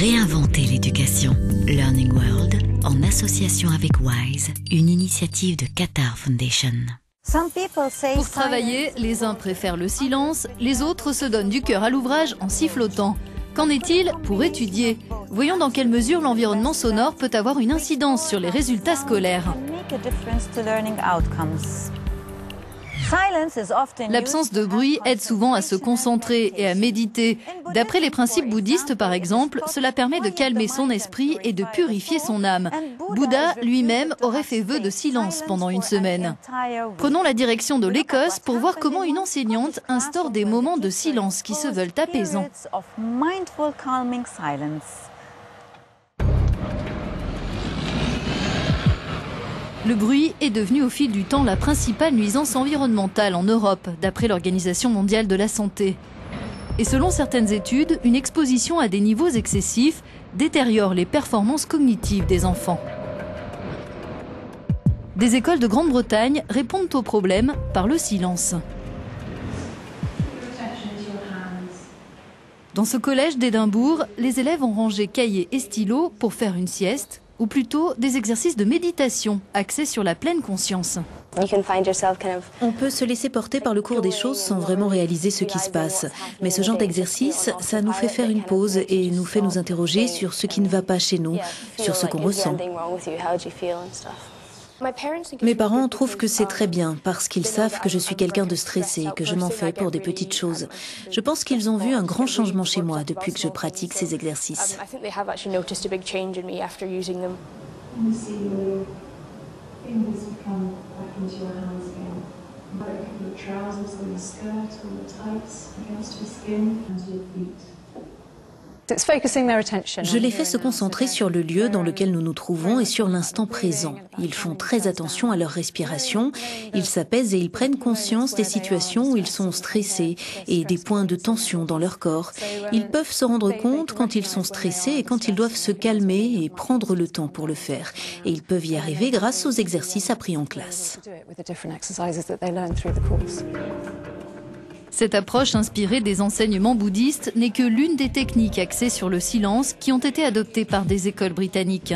Réinventer l'éducation. Learning World, en association avec WISE, une initiative de Qatar Foundation. Pour travailler, les uns préfèrent le silence, les autres se donnent du cœur à l'ouvrage en sifflotant. Qu'en est-il pour étudier? Voyons dans quelle mesure l'environnement sonore peut avoir une incidence sur les résultats scolaires. L'absence de bruit aide souvent à se concentrer et à méditer. D'après les principes bouddhistes, par exemple, cela permet de calmer son esprit et de purifier son âme. Bouddha lui-même aurait fait vœu de silence pendant une semaine. Prenons la direction de l'Écosse pour voir comment une enseignante instaure des moments de silence qui se veulent apaisants. Le bruit est devenu au fil du temps la principale nuisance environnementale en Europe, d'après l'Organisation mondiale de la santé. Et selon certaines études, une exposition à des niveaux excessifs détériore les performances cognitives des enfants. Des écoles de Grande-Bretagne répondent au problème par le silence. Dans ce collège d'Édimbourg, les élèves ont rangé cahiers et stylos pour faire une sieste, ou plutôt des exercices de méditation axés sur la pleine conscience. On peut se laisser porter par le cours des choses sans vraiment réaliser ce qui se passe. Mais ce genre d'exercice, ça nous fait faire une pause et nous fait nous interroger sur ce qui ne va pas chez nous, sur ce qu'on ressent. Mes parents trouvent que c'est très bien parce qu'ils savent que je suis quelqu'un de stressé, que je m'en fais pour des petites choses. Je pense qu'ils ont vu un grand changement chez moi depuis que je pratique ces exercices. Je les fais se concentrer sur le lieu dans lequel nous nous trouvons et sur l'instant présent. Ils font très attention à leur respiration, ils s'apaisent et ils prennent conscience des situations où ils sont stressés et des points de tension dans leur corps. Ils peuvent se rendre compte quand ils sont stressés et quand ils doivent se calmer et prendre le temps pour le faire. Et ils peuvent y arriver grâce aux exercices appris en classe. Cette approche inspirée des enseignements bouddhistes n'est que l'une des techniques axées sur le silence qui ont été adoptées par des écoles britanniques.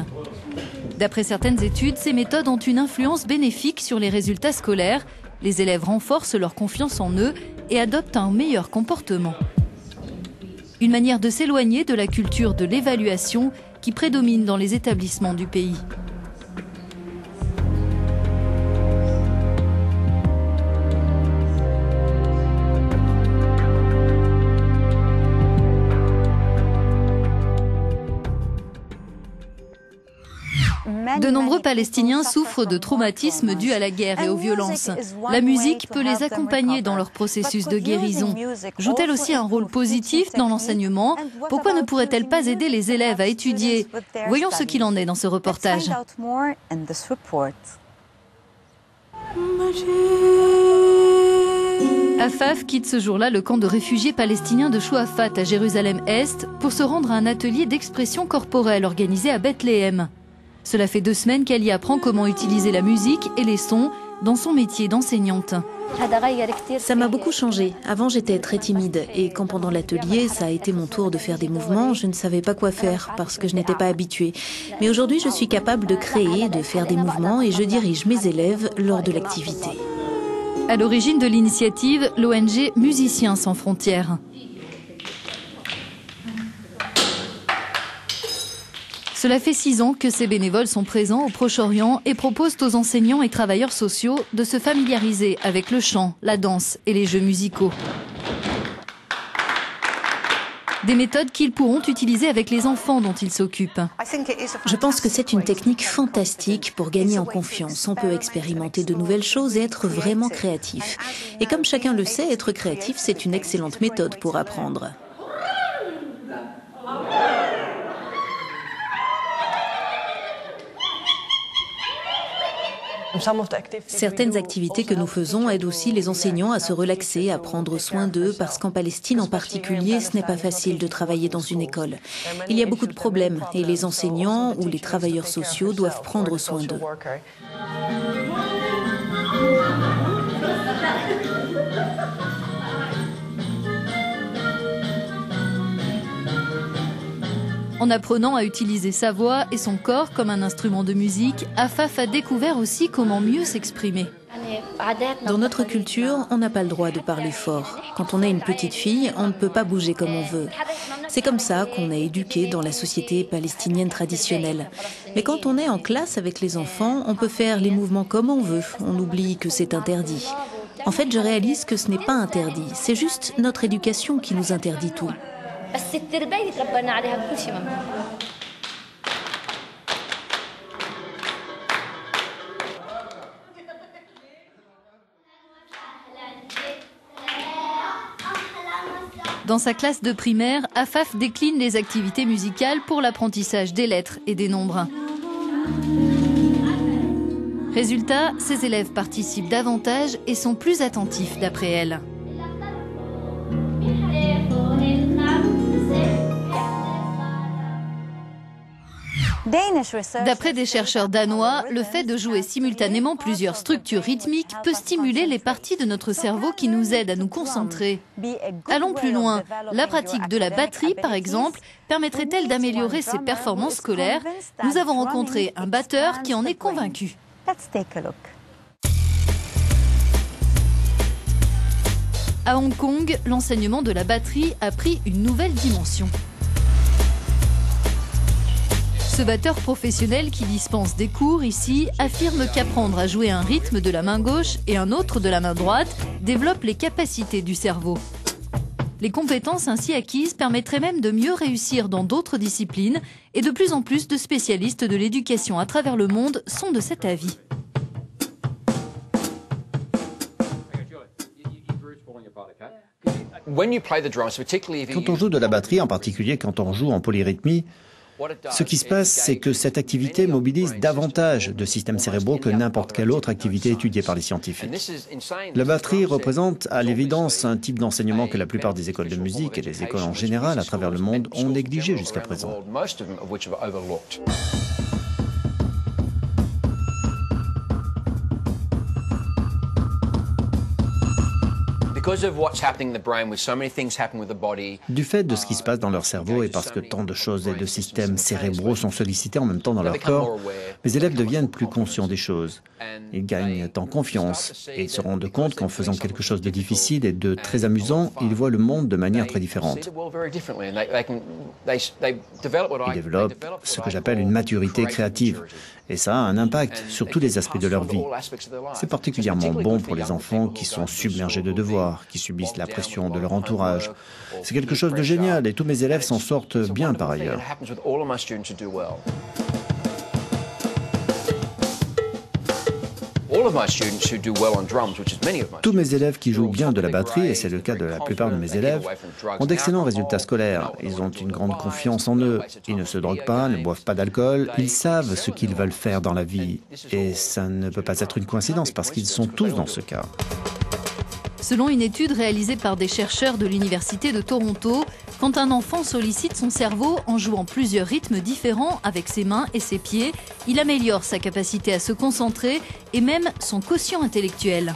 D'après certaines études, ces méthodes ont une influence bénéfique sur les résultats scolaires. Les élèves renforcent leur confiance en eux et adoptent un meilleur comportement. Une manière de s'éloigner de la culture de l'évaluation qui prédomine dans les établissements du pays. De nombreux Palestiniens souffrent de traumatismes dus à la guerre et aux violences. La musique peut les accompagner dans leur processus de guérison. Joue-t-elle aussi un rôle positif dans l'enseignement? Pourquoi ne pourrait-elle pas aider les élèves à étudier? Voyons ce qu'il en est dans ce reportage. Afaf quitte ce jour-là le camp de réfugiés palestiniens de Chouafat à Jérusalem-Est pour se rendre à un atelier d'expression corporelle organisé à Bethléem. Cela fait 2 semaines qu'elle y apprend comment utiliser la musique et les sons dans son métier d'enseignante. Ça m'a beaucoup changé. Avant, j'étais très timide et quand pendant l'atelier, ça a été mon tour de faire des mouvements, je ne savais pas quoi faire parce que je n'étais pas habituée. Mais aujourd'hui, je suis capable de créer, de faire des mouvements et je dirige mes élèves lors de l'activité. À l'origine de l'initiative, l'ONG Musiciens sans frontières. Cela fait 6 ans que ces bénévoles sont présents au Proche-Orient et proposent aux enseignants et travailleurs sociaux de se familiariser avec le chant, la danse et les jeux musicaux. Des méthodes qu'ils pourront utiliser avec les enfants dont ils s'occupent. Je pense que c'est une technique fantastique pour gagner en confiance. On peut expérimenter de nouvelles choses et être vraiment créatif. Et comme chacun le sait, être créatif, c'est une excellente méthode pour apprendre. Certaines activités que nous faisons aident aussi les enseignants à se relaxer, à prendre soin d'eux, parce qu'en Palestine en particulier, ce n'est pas facile de travailler dans une école. Il y a beaucoup de problèmes et les enseignants ou les travailleurs sociaux doivent prendre soin d'eux. En apprenant à utiliser sa voix et son corps comme un instrument de musique, Afaf a découvert aussi comment mieux s'exprimer. Dans notre culture, on n'a pas le droit de parler fort. Quand on est une petite fille, on ne peut pas bouger comme on veut. C'est comme ça qu'on est éduqué dans la société palestinienne traditionnelle. Mais quand on est en classe avec les enfants, on peut faire les mouvements comme on veut. On oublie que c'est interdit. En fait, je réalise que ce n'est pas interdit. C'est juste notre éducation qui nous interdit tout. Dans sa classe de primaire, Afaf décline les activités musicales pour l'apprentissage des lettres et des nombres. Résultat, ses élèves participent davantage et sont plus attentifs d'après elle. D'après des chercheurs danois, le fait de jouer simultanément plusieurs structures rythmiques peut stimuler les parties de notre cerveau qui nous aident à nous concentrer. Allons plus loin. La pratique de la batterie, par exemple, permettrait-elle d'améliorer ses performances scolaires? Nous avons rencontré un batteur qui en est convaincu. À Hong Kong, l'enseignement de la batterie a pris une nouvelle dimension. Ce batteur professionnel qui dispense des cours ici affirme qu'apprendre à jouer un rythme de la main gauche et un autre de la main droite développe les capacités du cerveau. Les compétences ainsi acquises permettraient même de mieux réussir dans d'autres disciplines et de plus en plus de spécialistes de l'éducation à travers le monde sont de cet avis. Quand on joue de la batterie, en particulier quand on joue en polyrythmie, ce qui se passe, c'est que cette activité mobilise davantage de systèmes cérébraux que n'importe quelle autre activité étudiée par les scientifiques. La batterie représente à l'évidence un type d'enseignement que la plupart des écoles de musique et les écoles en général à travers le monde ont négligé jusqu'à présent. Du fait de ce qui se passe dans leur cerveau et parce que tant de choses et de systèmes cérébraux sont sollicités en même temps dans leur corps, mes élèves deviennent plus conscients des choses. Ils gagnent en confiance et ils se rendent compte qu'en faisant quelque chose de difficile et de très amusant, ils voient le monde de manière très différente. Ils développent ce que j'appelle une maturité créative. Et ça a un impact sur tous les aspects de leur vie. C'est particulièrement bon pour les enfants qui sont submergés de devoirs, qui subissent la pression de leur entourage. C'est quelque chose de génial et tous mes élèves s'en sortent bien par ailleurs. Tous mes élèves qui jouent bien de la batterie, et c'est le cas de la plupart de mes élèves, ont d'excellents résultats scolaires. Ils ont une grande confiance en eux. Ils ne se droguent pas, ne boivent pas d'alcool. Ils savent ce qu'ils veulent faire dans la vie. Et ça ne peut pas être une coïncidence parce qu'ils sont tous dans ce cas. Selon une étude réalisée par des chercheurs de l'Université de Toronto, quand un enfant sollicite son cerveau en jouant plusieurs rythmes différents avec ses mains et ses pieds, il améliore sa capacité à se concentrer et même son quotient intellectuel.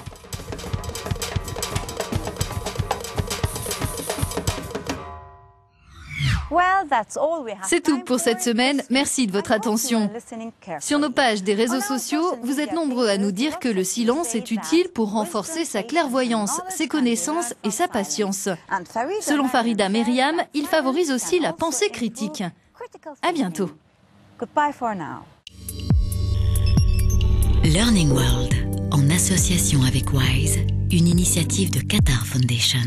C'est tout pour cette semaine. Merci de votre attention. Sur nos pages des réseaux sociaux, vous êtes nombreux à nous dire que le silence est utile pour renforcer sa clairvoyance, ses connaissances et sa patience. Selon Farida Meriam, il favorise aussi la pensée critique. À bientôt. Learning World, en association avec WISE, une initiative de Qatar Foundation.